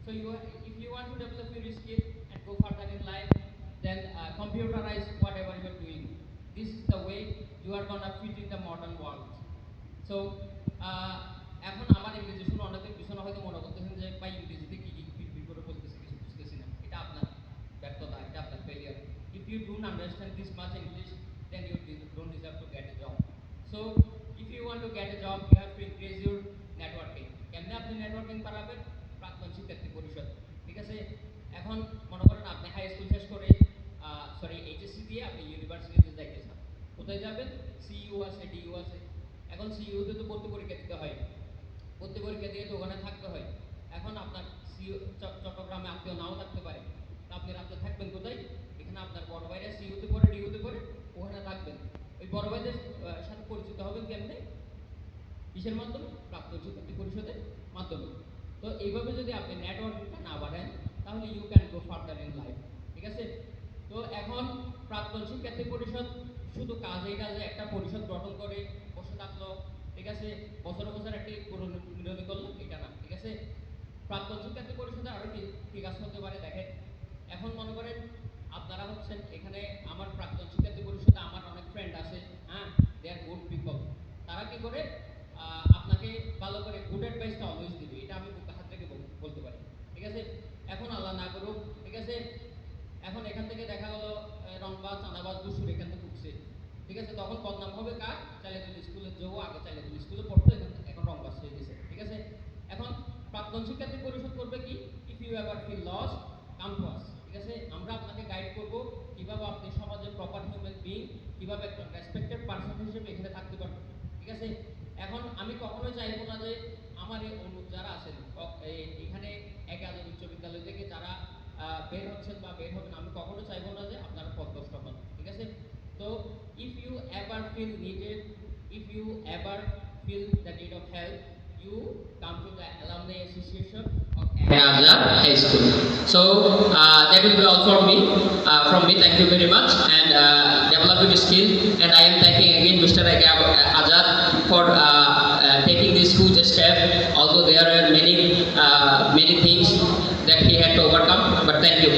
So if you want to develop your skill and go further in life, then computerize whatever you're doing. This is the way you are gonna fit in the modern world. So এখন আমার ইংরেজি শুনে অনেকের পিছনে হয়তো মনে করতেছেন যে ভাই ইংরেজিতে কি কি করে বলতেছে কিছু বুঝতেছি না, এটা আপনার ব্যর্থতা, এটা আপনার failure. If you don't understand this much English, then you don't deserve to get a job. So if you want to get a job, you have to increase your networking. কেমনে আপনি নেটওয়ার্কিং বাড়াবেন? প্রাক্তন শিক্ষার্থী পরিষদ, ঠিক আছে? এখন মনে করেন আপনি হাই স্কুল শেষ করে এইচএসসি দিয়ে আপনি ইউনিভার্সিটিতে যাইতে চান, কোথায় যাবেন? সিইউ আছে, ডিইউ আছে। এখন সিইউতে তো ভর্তি পরীক্ষা দিতে হয়, ভর্তি পরীক্ষা দিয়ে তো ওখানে থাকতে হয়। এখন আপনার সিইউ চট্টগ্রামে আত্মীয় নাও থাকতে পারে, আপনি রাতে থাকবেন কোথায়? এখানে আপনার বড় ভাইরা সিইউতে পড়ে, ডিইউতে পড়ে, ওখানে থাকবেন। ওই বড় ভাইদের সাথে পরিচিত হবেন কেমনে? কিসের মাধ্যমে? প্রাক্তন শিক্ষার্থী পরিষদের মাধ্যমে। তো এইভাবে যদি আপনি নেটওয়ার্কটা না বাড়ান, তাহলে you can go further in life, ঠিক আছে? তো এখন প্রাক্তন শিক্ষার্থী পরিষদ শুধু কাজে একটা পরিষদ গঠন করে বসে থাকলো, ঠিক আছে, বছর বছর একটি পুনর্নির্বাচন করলো, এটা না, ঠিক আছে? প্রাক্তন শিক্ষার্থী পরিষদে আরো কি কাজ হতে পারে দেখেন। এখন মনে করেন আপনারা হচ্ছেন এখানে আমার প্রাক্তন শিক্ষার্থী পরিষদে আমার অনেক ফ্রেন্ড আছে, হ্যাঁ, দে আর গুড পিপল। তারা কি করে আপনাকে ভালো করে গুড অ্যাডভাইসটা অলওয়েজ দিবে, এটা আমি হাত থেকে বলতে পারি, ঠিক আছে? এখন আল্লাহ না করুক, ঠিক আছে, এখন এখান থেকে দেখা গেলো রংবাজ, চাঁদাবাজ, দুশুর এখান থেকে উঠছে, ঠিক আছে? তখন বদনাম হবে কার? চাইলেদুল স্কুলে যেও আগে চাইলেদুল স্কুলে পড়তো, এখন রংবাজ হয়ে গেছে, ঠিক আছে? এখন প্রাক্তন শিক্ষার্থী পরিষদ করবে কি? If you ever feel lost, come to us, ঠিক আছে? আমরা আপনাকে গাইড করব কিভাবে আপনি সমাজে প্রপার হিউম্যান বিং, কিভাবে একটা রেসপেক্টেড পারসন হিসেবে এখানে থাকতে পারবেন, ঠিক আছে? এখন আমি কখনোই চাইবো না যে আমার এই অনুরোধ যারা আছেন এখানে একাদশ বিশ্ববিদ্যালয় থেকে যারা বের হচ্ছেন বা বের হবেন, আমি কখনো চাইবো না যে আপনারা পদভ্রষ্ট হন, ঠিক আছে? তো if you ever feel needed, if you ever feel the need of help, you come to the alumni association of Azhar High School. So that will be all from me. Thank you very much, and developing skill. And I am thanking again Mr. Azhar for taking this huge step. Although there are many things that he had to overcome, but thank you.